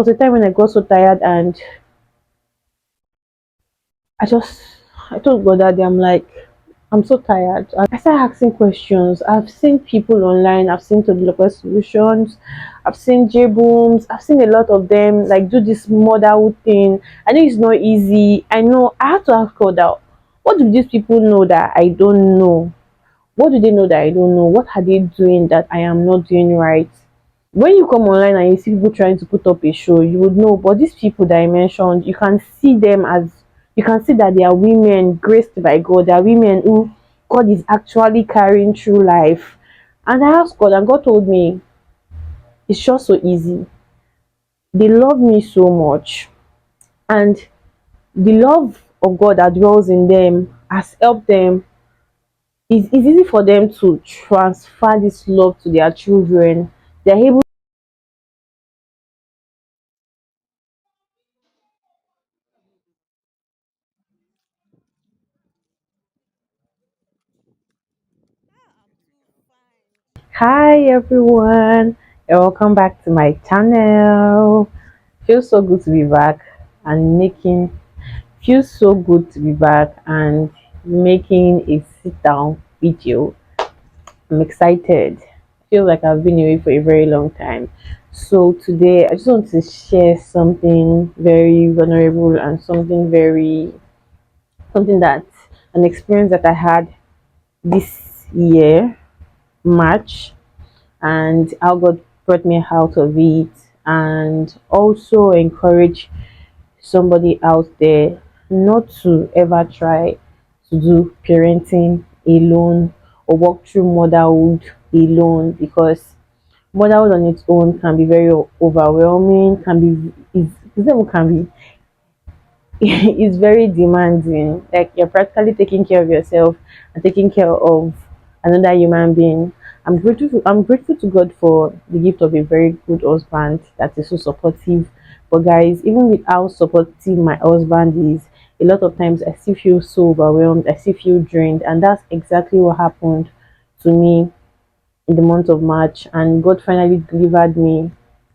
was a time when I got so tired, and I just I told God that day, I'm like, I'm so tired. And I started asking questions. I've seen people online, I've seen Toddler Solutions, I've seen J Booms, I've seen a lot of them like do this motherhood thing. I know it's not easy. I know I have to ask God out. What do these people know that I don't know? What do they know that I don't know? What are they doing that I am not doing right? When you come online and you see people trying to put up a show, you would know. But these people that I mentioned, you can see them as, you can see that they are women graced by God. They are women who God is actually carrying through life. And I asked God, and God told me it's just so easy. They love me so much, and the love of God that dwells in them has helped them. It's easy for them to transfer this love to their children. They're able. Hi everyone, and welcome back to my channel. Feels so good to be back and making feels so good to be back and making a sit down video. I'm excited. Feel like I've been away for a very long time. So today I just want to share something very vulnerable and something that an experience that I had this year, March, and how God brought me out of it, and also encourage somebody out there not to ever try to do parenting alone or walk through motherhood alone, because motherhood on its own can be very overwhelming, can be it's not even can be it's very demanding. Like you're practically taking care of yourself and taking care of another human being. I'm grateful to God for the gift of a very good husband that is so supportive. But guys, even with how supportive my husband is, a lot of times I still feel so overwhelmed, I still feel drained, and that's exactly what happened to me in the month of March, and God finally delivered me,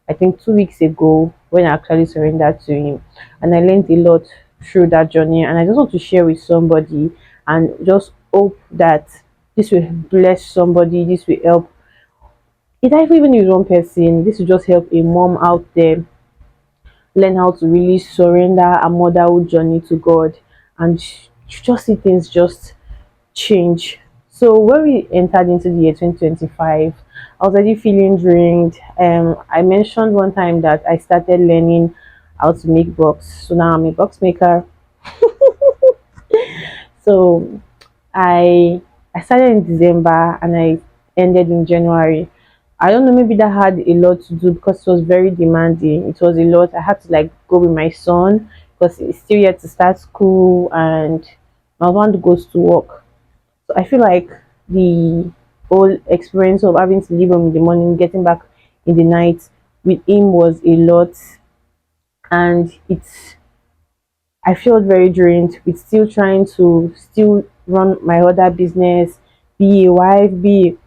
I think 2 weeks ago, when I actually surrendered to Him. And I learned a lot through that journey. And I just want to share with somebody and just hope that this will bless somebody, this will help. It even with one person, this will just help a mom out there learn how to really surrender a motherhood journey to God, and just see things just change. So when we entered into the year 2025, I was already feeling drained. I mentioned one time that I started learning how to make box. So now I'm a box maker. So I I started in December and I ended in January. I don't know, maybe that had a lot to do because it was very demanding. It was a lot. I had to like go with my son because he's still yet to start school, and my husband goes to work. So I feel like the whole experience of having to leave home in the morning, getting back in the night with him was a lot, and I felt very drained with still trying to still run my other business, be a wife, be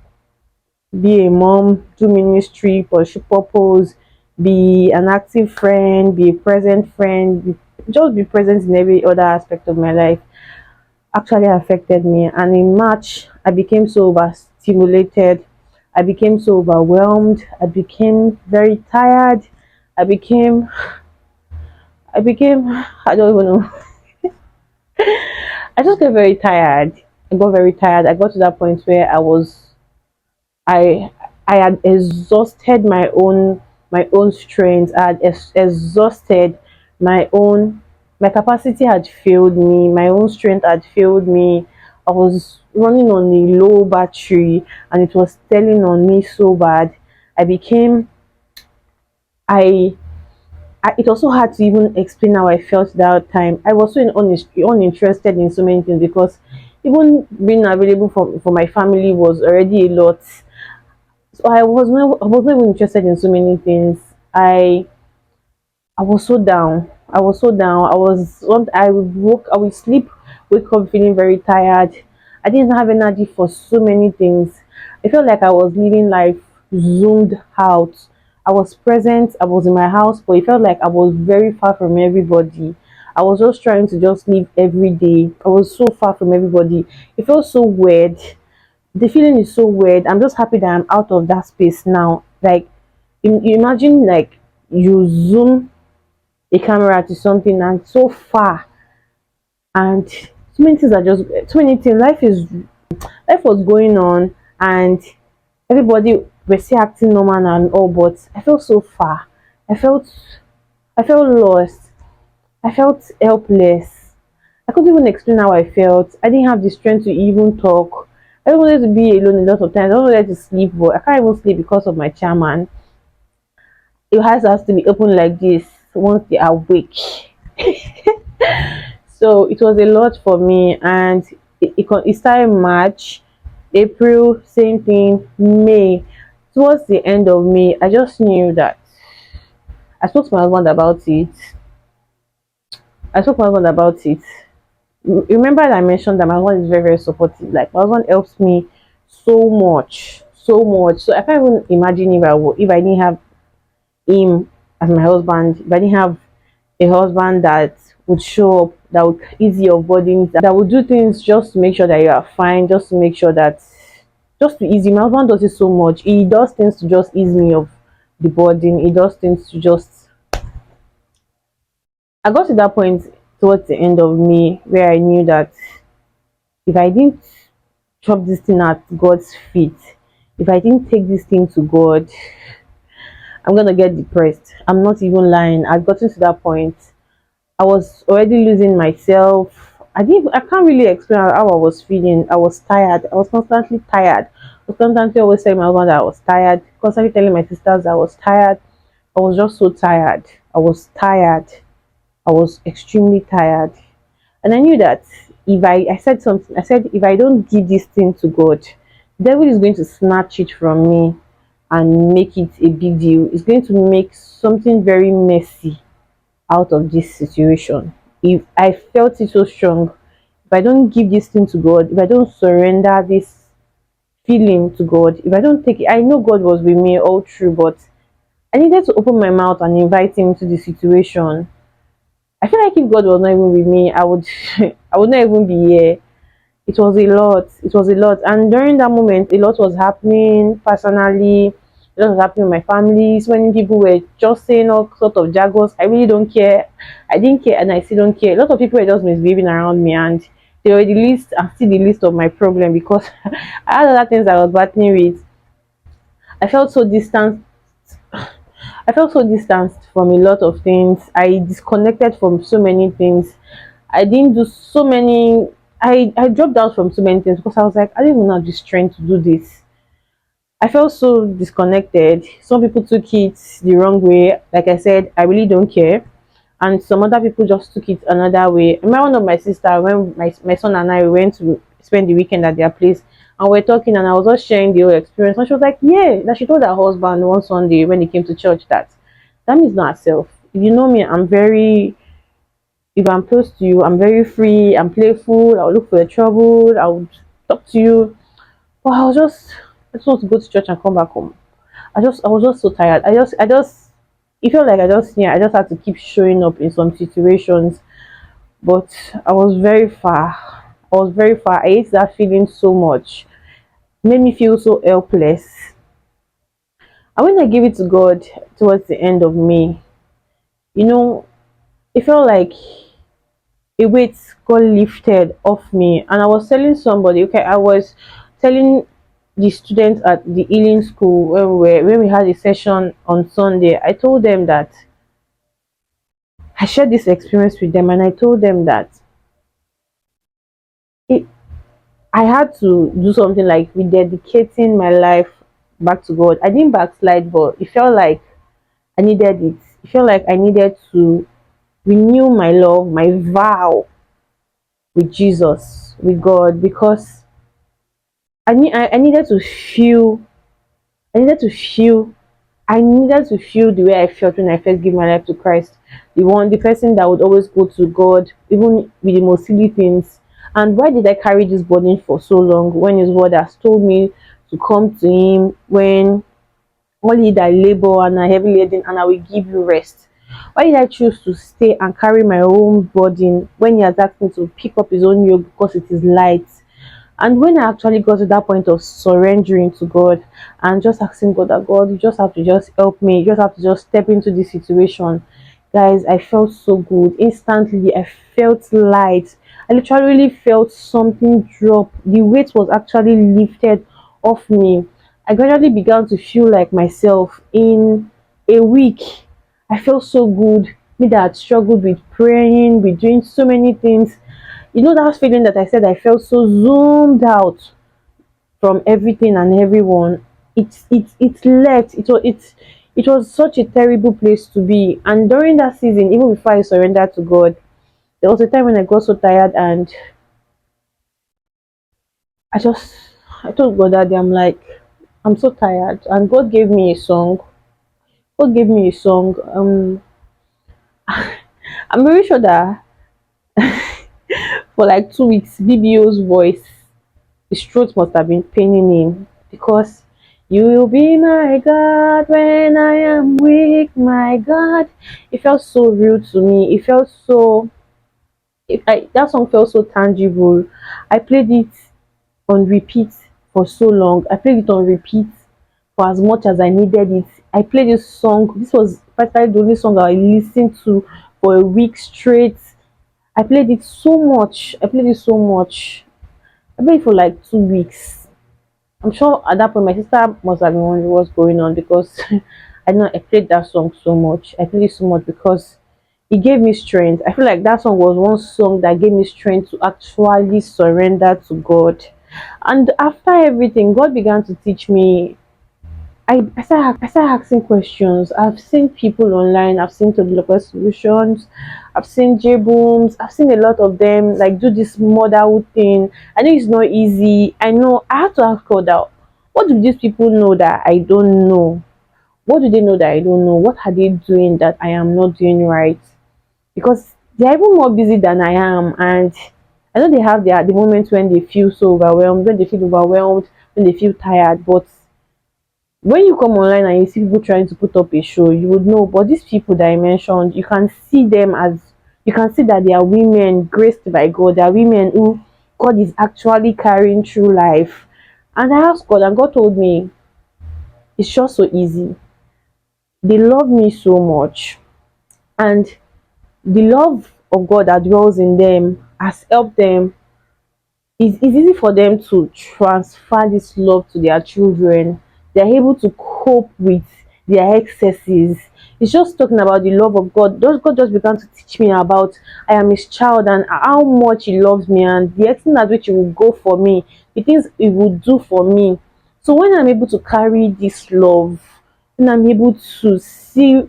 a mom, do ministry, pursue purpose, be an active friend, be a present friend, just be present in every other aspect of my life actually affected me. And in March, I became so overstimulated. I became so overwhelmed. I became very tired. I became, I don't even know. I just got very tired. I got very tired. I got to that point where I, I had exhausted my own strength. I had exhausted my own, my capacity had failed me, my own strength had failed me. I was running on a low battery, and it was telling on me so bad. I became I, it also had to even explain how I felt that time. I was so uninterested in so many things, because even being available for my family was already a lot. So I was not even interested in so many things. I was so down. I was so down. I would sleep, wake up feeling very tired. I didn't have energy for so many things. I felt like I was living life zoomed out. I was present, I was in my house, but it felt like I was very far from everybody. I was just trying to just live every day. I was so far from everybody. It felt so weird. The feeling is so weird. I'm just happy that I'm out of that space now. Like, you imagine, like, you zoom a camera to something and so far, and so many things are just, so many things. Life was going on, and everybody were still acting normal and all, but I felt so far. I felt I felt lost. I felt helpless. I couldn't even explain how I felt. I didn't have the strength to even talk. I don't wanted to be alone a lot of times. I don't wanted to sleep, but I can't even sleep because of my chairman. Your eyes has to be open like this once they are awake. So it was a lot for me, and it started March, April, same thing, May. Towards the end of May, I just knew that I spoke to my husband about it. I spoke to my husband about it. Remember that I mentioned that my husband is very, very supportive. Like, my husband helps me so much, so much. So I can't even imagine if I didn't have him as my husband, if I didn't have a husband that would show up, that would ease your burdens, that would do things just to make sure that you are fine, just to make sure that, just to ease you. My husband does it so much. He does things to just ease me of the burden. He does things to just. I got to that point towards the end of May where I knew that if I didn't chop this thing at God's feet, if I didn't take this thing to God, I'm gonna get depressed. I'm not even lying. I've gotten to that point. I was already losing myself. I can't really explain how I was feeling. I was tired. I was constantly tired. I was constantly always telling my husband that I was tired, constantly telling my sisters I was tired. I was just so tired. I was tired. I was extremely tired. And I knew that if I said something, I said, if I don't give this thing to God, the devil is going to snatch it from me and make it a big deal. It's going to make something very messy out of this situation. If I felt it so strong, if I don't give this thing to God, if I don't surrender this feeling to God, if I don't take it, I know God was with me all through, but I needed to open my mouth and invite Him into the situation. I feel like if God was not even with me, I would, I would not even be here. It was a lot. It was a lot. And during that moment, a lot was happening personally. A lot was happening in my family. So many people were just saying all sort of jargons. I really don't care. I didn't care, and I still don't care. A lot of people were just misbehaving around me, and they were the list and still the list of my problem because I had other things I was battling with. I felt so distant. I felt so distanced from a lot of things. I disconnected from so many things. I didn't do so many. I dropped out from so many things because I was like, I don't even have the strength to do this. I felt so disconnected. Some people took it the wrong way. Like I said, I really don't care. And some other people just took it another way. I remember one of my sister, when my son and I went to spend the weekend at their place, and we're talking, and I was just sharing the whole experience. And she was like, yeah, that she told her husband one Sunday when he came to church that means not herself. If you know me, if I'm close to you, I'm very free, I'm playful, I'll look for your trouble, I would talk to you. But I just want to go to church and come back home. I was just so tired. It felt like I just had to keep showing up in some situations. But I was very far. I was very far. I hate that feeling so much. It made me feel so helpless. And when I gave it to God towards the end of May, you know, it felt like a weight got lifted off me. And I was telling somebody, okay, I was telling the students at the healing school when we had a session on Sunday. I told them that I shared this experience with them, and I told them that it, I had to do something like rededicating my life back to God. I didn't backslide, but it felt like I needed it. It felt like I needed to renew my love, my vow with Jesus, with God, because I needed to feel, I needed to feel, I needed to feel the way I felt when I first gave my life to Christ. The person that would always go to God, even with the most silly things. And why did I carry this burden for so long when His word has told me to come to Him when only thy labor and are heavy laden, and I will give you rest. Why did I choose to stay and carry my own burden when he has asked me to pick up his own yoke because it is light? And when I actually got to that point of surrendering to God and just asking God that, God, you just have to just help me, you just have to just step into this situation. Guys, I felt so good. Instantly, I felt light. I literally felt something drop. The weight was actually lifted off me. I gradually began to feel like myself. In a week, I felt so good. Me that had struggled with praying, with doing so many things. You know that feeling that I said I felt so zoomed out from everything and everyone. It left. It was such a terrible place to be. And during that season, even before I surrendered to God, there was a time when I got so tired, and I just I told God that day, I'm like, I'm so tired. And God gave me a song. God gave me a song. I'm very sure that for like 2 weeks, BBO's voice, his throat must have been paining him, because you will be my God when I am weak, my God. It felt so real to me. It felt so, that song felt so tangible. I played it on repeat for so long. I played it on repeat for as much as I needed it. I played this song. This was practically the only song I listened to for a week straight. I played it so much. I played it so much. I played it for like 2 weeks. I'm sure at that point my sister must have been wondering what's going on, because I know I played that song so much. I played it so much because it gave me strength. I feel like that song was one song that gave me strength to actually surrender to God. And after everything, God began to teach me. I started asking questions. I've seen people online, I've seen developer solutions, I've seen J Booms, I've seen a lot of them like do this motherhood thing. I know it's not easy. I know I have to ask God out. What do these people know that I don't know? What do they know that I don't know? What are they doing that I am not doing right? Because they're even more busy than I am, and I know they have their the moments when they feel so overwhelmed, when they feel tired, but when you come online and you see people trying to put up a show, you would know. But these people that I mentioned, you can see them as, you can see that they are women graced by God. They are women who God is actually carrying through life. And I asked God, and God told me it's just so easy. They love me so much, and the love of God that dwells in them has helped them. It's easy for them to transfer this love to their children. They're able to cope with their excesses. It's just talking about the love of God. God just began to teach me about I am his child and how much he loves me, and the extent at which he will go for me, the things he will do for me. So when I'm able to carry this love, when I'm able to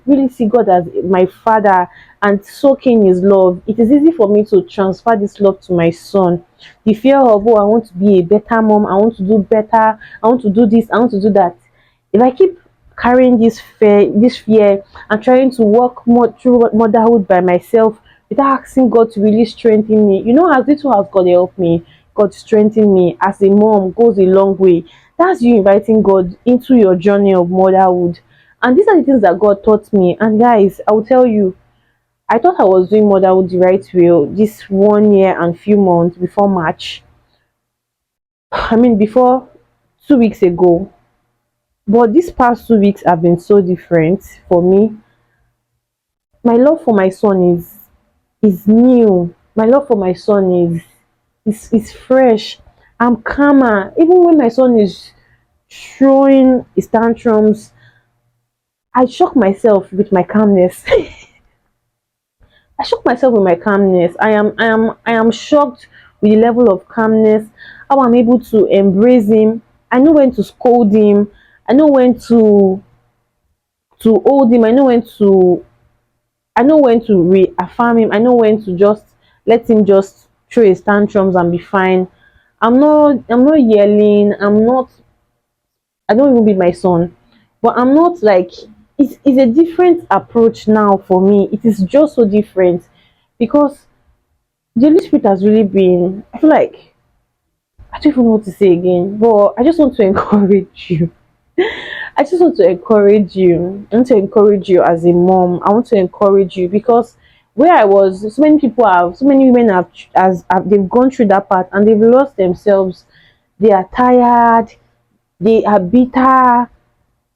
really see God as my father and soak in his love, it is easy for me to transfer this love to my son. The fear of, oh, I want to be a better mom, I want to do better, I want to do this, I want to do that. If I keep carrying this fear and trying to walk more through motherhood by myself without asking God to really strengthen me, as little as God help me, God strengthen me as a mom goes a long way. That's you inviting God into your journey of motherhood. And these are the things that God taught me. And guys, I will tell you, I thought I was doing motherhood the right way this 1 year and few months before March. I mean, before 2 weeks ago. But these past 2 weeks have been so different for me. My love for my son is new. My love for my son is fresh. I'm calmer. Even when my son is throwing his tantrums, I shock myself with my calmness. I shock myself with my calmness. I am shocked with the level of calmness, how I'm able to embrace him. I know when to scold him. I know when to hold him. I know when to reaffirm him. I know when to just let him just throw his tantrums and be fine. I'm not yelling. I don't even beat my son, but I'm not like, it's a different approach now for me. It is just so different, because the Holy Spirit has really been, I feel like, I don't even know what to say again, but I just want to encourage you. I just want to encourage you. I want to encourage you as a mom. I want to encourage you because where I was, so many women have they've gone through that part and they've lost themselves. They are tired, they are bitter,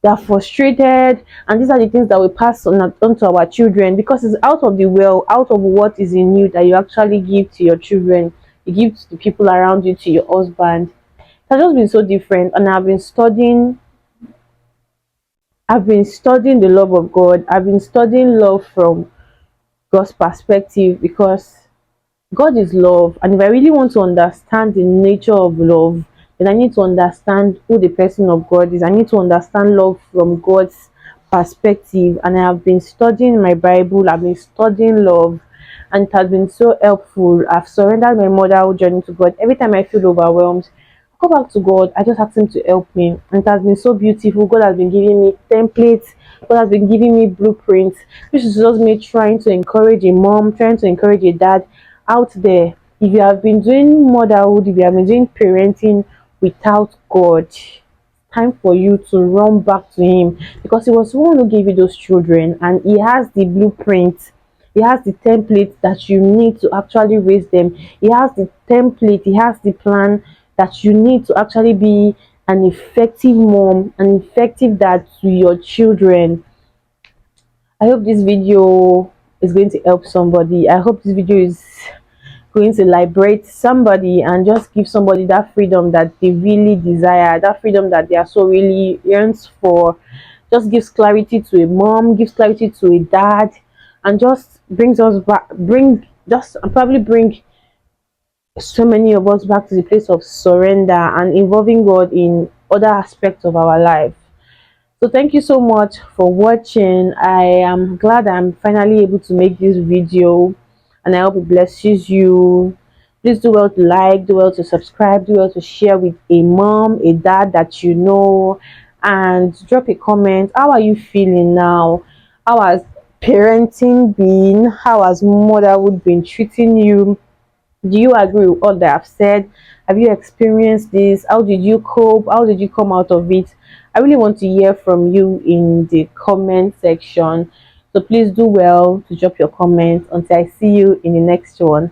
they are frustrated, and these are the things that we pass on to our children because it's out of the well, out of what is in you that you actually give to your children, you give to the people around you, to your husband. It has just been so different, and I've been studying the love of God. I've been studying love from God's perspective because God is love, and if I really want to understand the nature of love, then I need to understand who the person of God is. I need to understand love from God's perspective, and I have been studying my Bible. I've been studying love, and it has been so helpful. I've surrendered my motherhood journey to God. Every time I feel overwhelmed, I go back to God. I just ask Him to help me, and it has been so beautiful. God has been giving me templates. God has been giving me blueprints. This is just me trying to encourage a mom, trying to encourage a dad out there. If you have been doing motherhood, if you have been doing parenting without God, time for you to run back to Him because He was the one who gave you those children, and He has the blueprint. He has the template that you need to actually raise them. He has the template, He has the plan that you need to actually be an effective mom, an effective dad to your children. I hope this video is going to help somebody. I hope this video is going to liberate somebody and just give somebody that freedom that they really desire, that freedom that they are so really yearns for. Just gives clarity to a mom, gives clarity to a dad, and just brings us back, just probably bring so many of us back to the place of surrender and involving God in other aspects of our life. So thank you so much for watching. I am glad I'm finally able to make this video, and I hope it blesses you. Please do well to like, do well to subscribe, do well to share with a mom, a dad that you know, and drop a comment. How are you feeling now? How has parenting been? How has motherhood been treating you? Do you agree with what I've said? Have you experienced this? How did you cope? How did you come out of it? I really want to hear from you in the comment section. So please do well to drop your comments until I see you in the next one.